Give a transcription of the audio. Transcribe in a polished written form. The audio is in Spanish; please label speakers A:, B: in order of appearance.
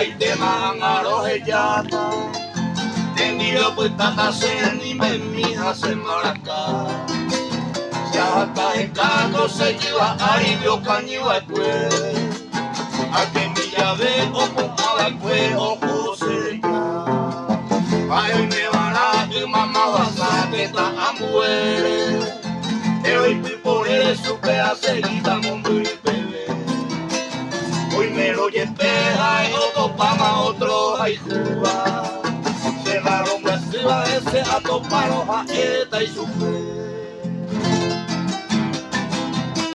A: y te mangaro heyata. Tendido pues tata ni me mija se maracá. Ya hasta el caco se lleva aribio cañiva pues. A que mi llave o pomada pues o José ya. Ay me van a que mamá vas a que está a muere. Hoy por él supe a seguida mundo y bebé. Hoy me lo llevé y otro pama otro ay juba. Se la rompe arriba ese a topar hoja esta y su fe.